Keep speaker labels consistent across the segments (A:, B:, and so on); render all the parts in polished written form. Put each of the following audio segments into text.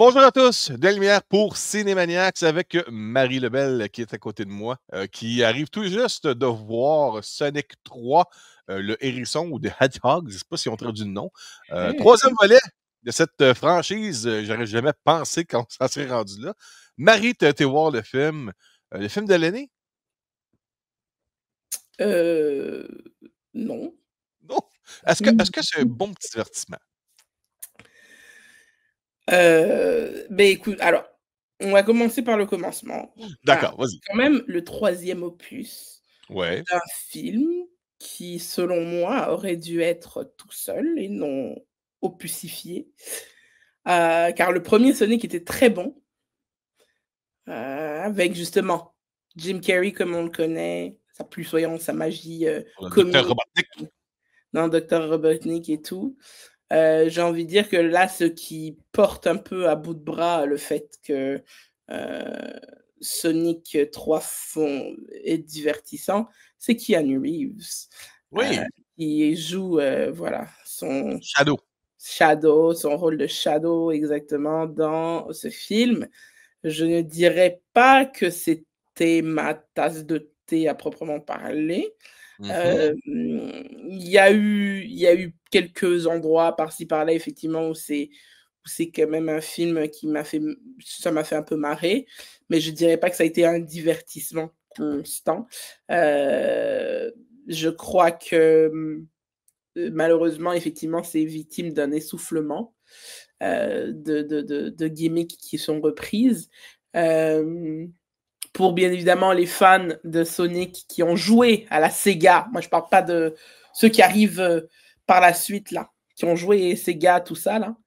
A: Bonjour à tous, de la lumière pour Cinémaniacs avec Marie Lebel qui est à côté de moi, qui arrive tout juste de voir Sonic 3, le hérisson ou The Hedgehog, je ne sais pas si on traduit le nom. Troisième volet de cette franchise, j'aurais jamais pensé qu'on s'en serait rendu là. Marie, tu as été voir le film de l'année?
B: Non.
A: Non. Est-ce que c'est un bon petit divertissement?
B: Écoute, alors, on va commencer par le commencement.
A: D'accord, vas-y.
B: Quand même le 3e opus
A: Ouais.
B: d'un film qui, selon moi, aurait dû être tout seul et non opusifié. Car le premier Sonic était très bon, avec justement Jim Carrey comme on le connaît, sa plusvoyance, sa magie,
A: Le Docteur
B: comique
A: Robotnik.
B: dans Dr Robotnik et tout. J'ai envie de dire que là, ce qui porte un peu à bout de bras le fait que Sonic 3 est divertissant, c'est Keanu Reeves, heu,
A: Oui,
B: qui joue, voilà, son
A: Shadow.
B: Shadow, son rôle de Shadow exactement dans ce film. Je ne dirais pas que c'était ma tasse de thé à proprement parler.
A: Mhm.
B: Il y a eu quelques endroits par-ci par-là effectivement où c'est quand même un film qui m'a fait un peu marrer, mais je dirais pas que ça a été un divertissement constant. Je crois que, malheureusement effectivement c'est victime d'un essoufflement, de gimmicks qui sont reprises. Hem pour bien évidemment les fans de Sonic qui ont joué à la Sega. Moi, je parle pas de ceux qui arrivent par la suite, là, qui ont joué Sega, tout ça, là.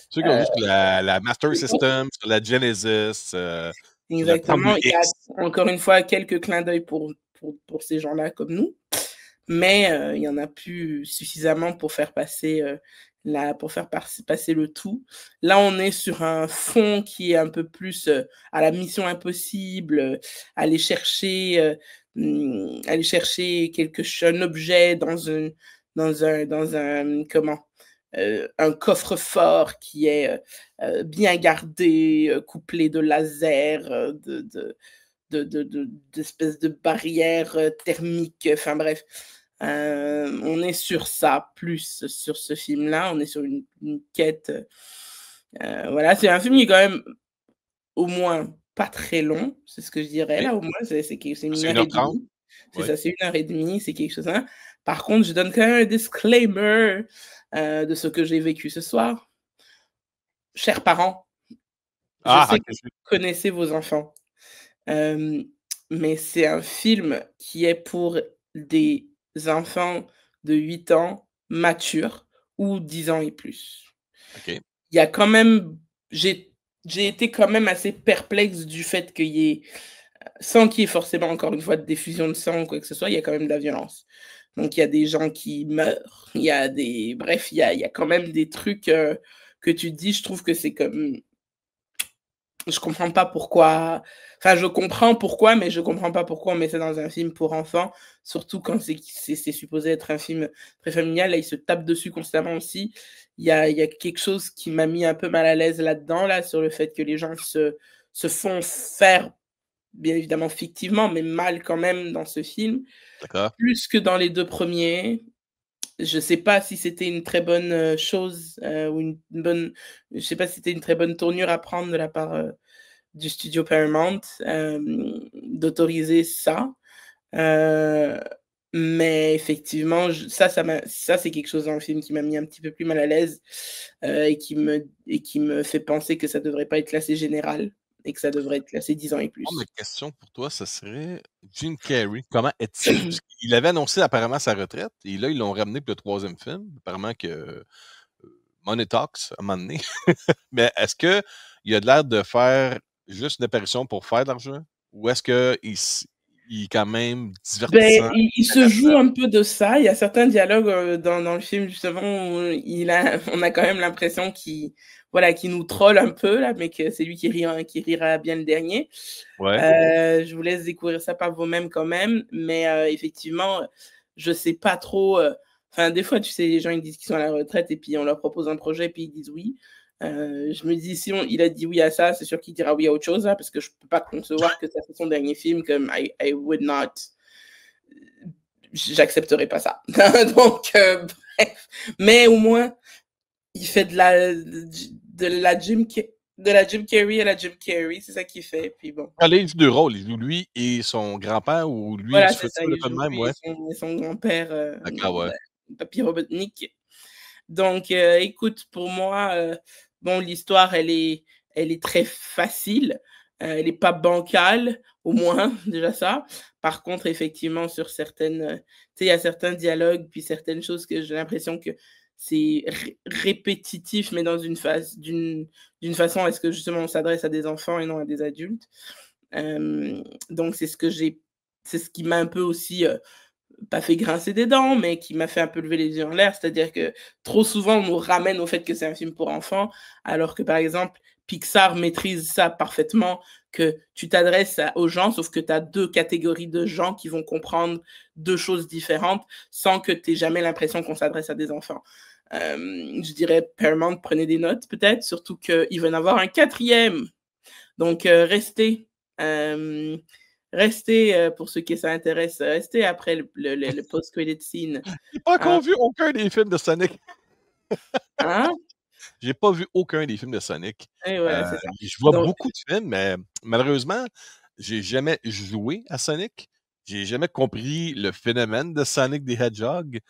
A: Ceux qui ont
B: Euh,
A: joué sur la Master System, sur la Genesis, sur la
B: Exactement.
A: Commodore
B: Il y a
A: X.
B: encore une fois quelques clins d'œil pour ces gens-là comme nous. Mais il y en a plus suffisamment pour faire passer, passer le tout. Là, on est sur un fond qui est un peu plus, à la Mission Impossible, aller chercher un objet dans un comment? Un coffre-fort qui est, bien gardé, couplé de lasers, d'espèces de barrières, thermiques, enfin bref. On est sur ça, plus sur ce film-là, on est sur une quête, voilà, c'est un film qui est quand même, au moins, pas très long, c'est ce que je dirais
A: Oui,
B: là, au moins, c'est
A: c'est
B: 1
A: 1
B: heure
A: heure
B: et
A: 30.
B: demie. C'est
A: Oui.
B: ça, c'est 1 heure et demie, c'est quelque chose, hein. Par contre, je donne quand même un disclaimer, de ce que j'ai vécu ce soir. Chers parents, je
A: Ah,
B: sais
A: OK.
B: que vous connaissez vos enfants. Hem, mais c'est un film qui est pour des enfants de 8 ans matures ou 10 ans et plus.
A: OK.
B: Il y a quand même j'ai j'ai été quand même assez perplexe du fait qu'il y ait, sans qu'il y ait forcément encore une fois de diffusion de sang ou quoi que ce soit, il y a quand même de la violence. Donc il y a des gens qui meurent, il y a quand même des trucs, que tu te dis, je trouve que c'est comme je comprends pas pourquoi, enfin, je comprends pourquoi, mais je comprends pas pourquoi on met ça dans un film pour enfants, surtout quand c'est supposé être un film très familial. Là, ils se tapent dessus constamment aussi. Il y a quelque chose qui m'a mis un peu mal à l'aise là-dedans, là, sur le fait que les gens se font faire, bien évidemment fictivement, mais mal quand même dans ce film,
A: D'accord.
B: plus que dans les 2 premiers. Je sais pas si c'était une très bonne, chose, ou une bonne je sais pas si c'était une très bonne tournure à prendre de la part, du studio Paramount, d'autoriser ça. Heu, mais effectivement, ça c'est quelque chose dans le film qui m'a mis un petit peu plus mal à l'aise, et qui me fait penser que ça devrait pas être classé général et que ça devrait être classé 10 ans et
A: Moi, ma
B: plus.
A: question pour toi, ce serait Jim Carrey, comment est-il? Parce qu'il avait annoncé apparemment sa retraite et là, ils l'ont ramené pour le troisième film. Apparemment que Money Talks, à un moment donné. Mais est-ce qu'il a de l'air de faire juste une apparition pour faire de l'argent? Ou est-ce qu'il est quand même
B: Ben,
A: divertissant,
B: il se
A: intéressant?
B: joue un peu de ça. Il y a certains dialogues, dans le film justement où on a quand même l'impression qu'il nous troll un peu là, mais que c'est lui qui rira bien le dernier.
A: Ouais.
B: Je vous laisse découvrir ça par vous-même quand même, mais effectivement, je sais pas trop, enfin des fois tu sais les gens ils disent qu'ils sont à la retraite et puis on leur propose un projet puis ils disent oui. Je me dis, si il a dit oui à ça, c'est sûr qu'il dira oui à autre chose, hein, parce que je peux pas concevoir que ça soit son dernier film, comme I would not, j'accepterai pas ça. Donc, bref. Mais au moins, il fait de la Jim Carrey à la Jim Carrey, c'est ça qu'il fait, puis bon.
A: Allez, il joue 2 rôles. Il joue lui et son grand-père ou lui et
B: Voilà,
A: du
B: c'est ça,
A: futur, le
B: il
A: fait de
B: joue
A: même,
B: lui
A: ouais.
B: et son grand-père,
A: D'accord, ouais.
B: Papy Robotnik. Donc, écoute, pour moi, bon, l'histoire, elle est très facile, elle est pas bancale, au moins, déjà ça. Par contre, effectivement, sur certaines, tu sais, il y a certains dialogues, puis certaines choses que j'ai l'impression que c'est répétitif, mais dans une phase d'une façon à ce que justement on s'adresse à des enfants et non à des adultes. Donc c'est ce qui m'a un peu aussi, pas fait grincer des dents, mais qui m'a fait un peu lever les yeux en l'air. C'est-à-dire que trop souvent, on nous ramène au fait que c'est un film pour enfants, alors que, par exemple, Pixar maîtrise ça parfaitement, que tu t'adresses aux gens, sauf que tu as 2 catégories de gens qui vont comprendre 2 choses différentes, sans que tu aies jamais l'impression qu'on s'adresse à des enfants. Je dirais Paramount, prenez des notes peut-être, surtout qu'il va y en avoir un 4e. Donc, restez, pour ceux qui ça intéresse, restez après le post-credit scene,
A: J'ai pas
B: hein?
A: encore vu aucun des films de Sonic.
B: Hein?
A: J'ai pas vu aucun des films de Sonic.
B: Et voilà, c'est ça.
A: Je vois
B: Donc
A: beaucoup de films, mais malheureusement, j'ai jamais joué à Sonic. J'ai jamais compris le phénomène de Sonic the Hedgehog.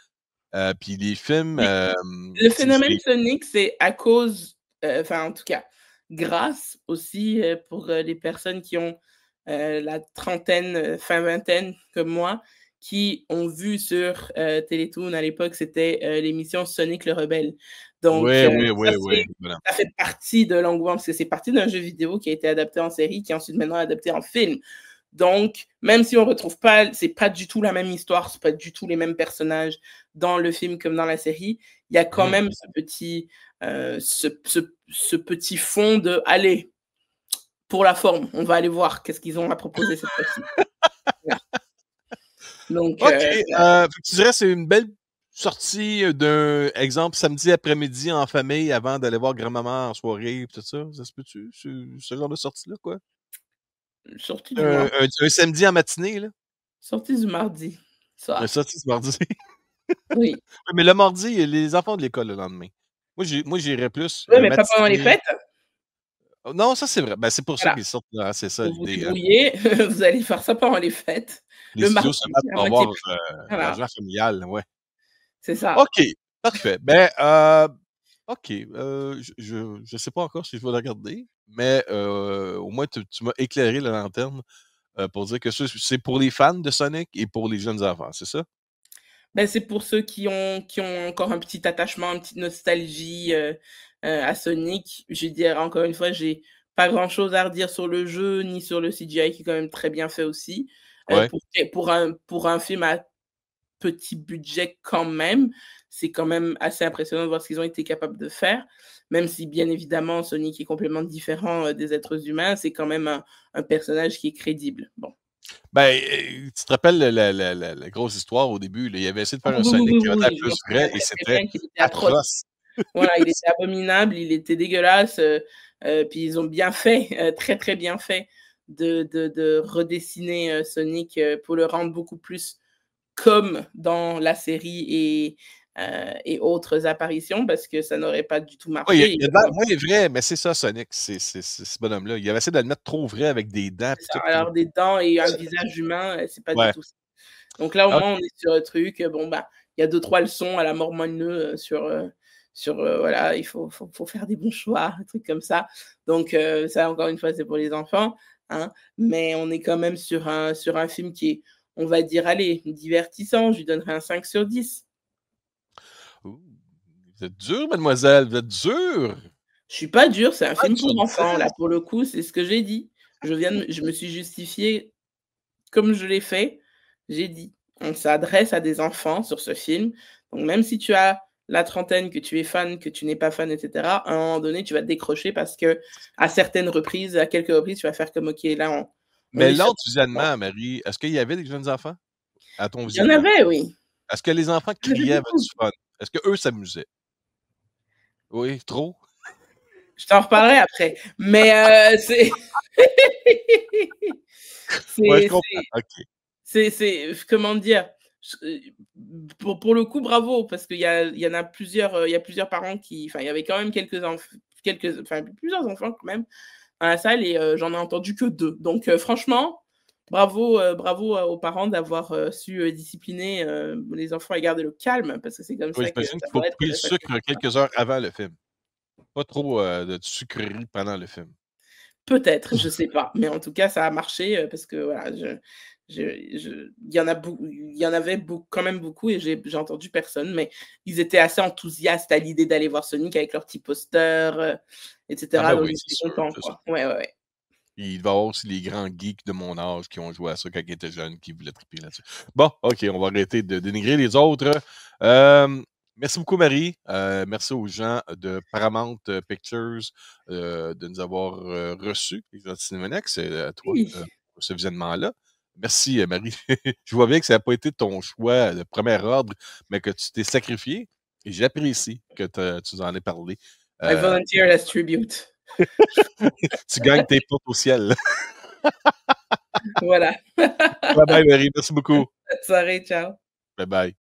A: Puis les films,
B: mais le
A: tu sais,
B: phénomène Sonic, c'est à cause, enfin, en tout cas, grâce aussi, pour, les personnes qui ont, la trentaine, fin vingtaine comme moi, qui ont vu sur, Télétoon à l'époque, c'était, l'émission Sonic le Rebelle. Donc,
A: ouais, oui, oui, oui, voilà.
B: ça fait partie de l'engouement parce que c'est parti d'un jeu vidéo qui a été adapté en série, qui est ensuite maintenant adapté en film. Donc, même si on retrouve pas, c'est pas du tout la même histoire, c'est pas du tout les mêmes personnages dans le film comme dans la série, il y a quand
A: Mmh.
B: même ce petit fond de allez, pour la forme, on va aller voir qu'est-ce qu'ils ont à proposer cette fois-ci. Voilà. Donc,
A: OK, fait que tu dirais que c'est une belle sortie, d'un exemple samedi après-midi en famille avant d'aller voir grand-maman en soirée pis tout ça? Ça se peut-tu? C'est ce genre de sortie-là, quoi?
B: sortie du mar
A: Un samedi en matinée, là?
B: sortie du mardi
A: Un
B: soir.
A: sortie du mardi.
B: Oui.
A: Ouais, mais le mardi, les enfants ont de l'école le lendemain. Moi, j'irais plus,
B: Oui, mais pas pendant les
A: matinée.
B: fêtes.
A: Oh non, ça, c'est vrai. Ben, c'est pour ça
B: Voilà,
A: qu'ils sortent là, c'est ça
B: vous vous
A: l'idée, hein.
B: débrouillez, vous allez faire ça pendant les fêtes,
A: Les
B: le
A: studios
B: mardi
A: se battent
B: à
A: pour
B: moitié
A: avoir,
B: prix. Voilà,
A: l'argent familial, ouais.
B: c'est ça.
A: OK, parfait. Ben, OK, je sais pas encore si je vais le regarder, mais, au moins tu m'as éclairé la lanterne, pour dire que ça, c'est pour les fans de Sonic et pour les jeunes enfants, c'est ça?
B: Ben c'est pour ceux qui ont encore un petit attachement, une petite nostalgie, à Sonic. Je veux dire, encore une fois, j'ai pas grand-chose à redire sur le jeu, ni sur le CGI qui est quand même très bien fait aussi.
A: Ouais.
B: Pour un film à petit budget quand même, c'est quand même assez impressionnant de voir ce qu'ils ont été capables de faire. Même si bien évidemment Sonic est complètement différent, des êtres humains, c'est quand même un personnage qui est crédible. Bon.
A: Ben, tu te rappelles la grosse histoire au début, là, il avait essayé de
B: Ah
A: faire un
B: oui, oui,
A: Sonic
B: oui,
A: qui avait
B: oui,
A: l'air
B: oui, je m'en
A: plus
B: souviens
A: vrai et
B: très, très
A: c'était
B: bien qu'il était atroce.
A: atroce.
B: Voilà, il était abominable, il était dégueulasse, puis ils ont bien fait, très, très bien fait de redessiner, Sonic, pour le rendre beaucoup plus comme dans la série et autres apparitions parce que ça n'aurait pas du tout
A: Ouais,
B: marché.
A: il a de l'air moins vrai, mais c'est ça Sonic, c'est ce bonhomme-là. Il avait essayé de le mettre trop vrai avec des dents
B: C'est
A: pis
B: ça,
A: tout, puis
B: alors des dents et un visage humain, c'est pas du
A: ouais.
B: tout ça. Donc là, au
A: OK.
B: moins, on est sur un truc, bon, bah, il y a 2-3 leçons à la mort moineux, voilà, il faut faire des bons choix, un truc comme ça. Donc ça, encore une fois, c'est pour les enfants, hein, mais on est quand même sur un film qui est, on va dire, allez, divertissant. Je lui donnerais un 5/10.
A: Ouh, vous êtes dure, mademoiselle, vous êtes dure!
B: Je suis pas dure, c'est un
A: Un
B: film
A: sur
B: pour enfants, là,
A: 10?
B: pour le coup, c'est ce que j'ai dit. Je me suis justifiée comme je l'ai fait, j'ai dit: «On s'adresse à des enfants sur ce film, donc même si tu as la trentaine, que tu es fan, que tu n'es pas fan et cetera, à un moment donné, tu vas décrocher parce qu'à certaines reprises, à quelques reprises, tu vas faire comme: "OK, là, on
A: Mais
B: est sur"
A: l'autre visionnement, Marie, est-ce qu'il y avait des jeunes enfants à ton
B: Il y en
A: visionnement?
B: avait, oui,
A: Est-ce que les enfants
B: il y en avait
A: criaient, avaient
B: beaucoup.
A: du fun? Est-ce qu'eux s'amusaient? Oui, trop?
B: Je t'en reparlerai après. Mais c'est.
A: Ouais, je
B: c'est.
A: comprends. OK.
B: Comment dire? Pour le coup, bravo, parce qu'il y en a plusieurs, il y a plusieurs parents qui enfin, il y avait quand même plusieurs enfants quand même dans la salle et j'en ai entendu que 2. Donc franchement, bravo, aux parents d'avoir, su, discipliner, les enfants et garder le calme parce que c'est comme
A: Oui,
B: ça que
A: j'imagine
B: ça
A: qu'il faut
B: devrait être
A: couper
B: que
A: le
B: ça se passe.
A: sucre quelques heures avant le film. Pas trop, de sucreries pendant le film.
B: Peut-être, je sais pas, mais en tout cas, ça a marché, parce que voilà, il y en avait quand même beaucoup et j'ai entendu personne, mais ils étaient assez enthousiastes à l'idée d'aller voir Sonic avec leurs petits posters, et
A: Ah
B: cetera,
A: ben
B: donc
A: oui,
B: ils
A: c'est
B: étaient
A: sûr,
B: contents,
A: c'est sûr.
B: quoi. Ouais, ouais, ouais.
A: Il va y avoir aussi les grands geeks de mon âge qui ont joué à ça quand ils étaient jeunes, qui voulaient triper là-dessus. Bon, OK, on va arrêter de dénigrer les autres. Merci beaucoup, Marie. Merci aux gens de Paramount Pictures de nous avoir reçus, les Antinémoniacs. C'est à toi,
B: Oui.
A: pour ce visionnement-là. Merci, Marie. Je vois bien que ça n'a pas été ton choix de premier ordre, mais que tu t'es sacrifié. Et j'apprécie que tu en aies parlé.
B: I
A: Euh,
B: volunteered as tribute.
A: Tu gagnes tes portes au ciel.
B: Voilà.
A: Bye bye, Marie. Merci beaucoup.
B: Bonne soirée, ciao.
A: Bye bye.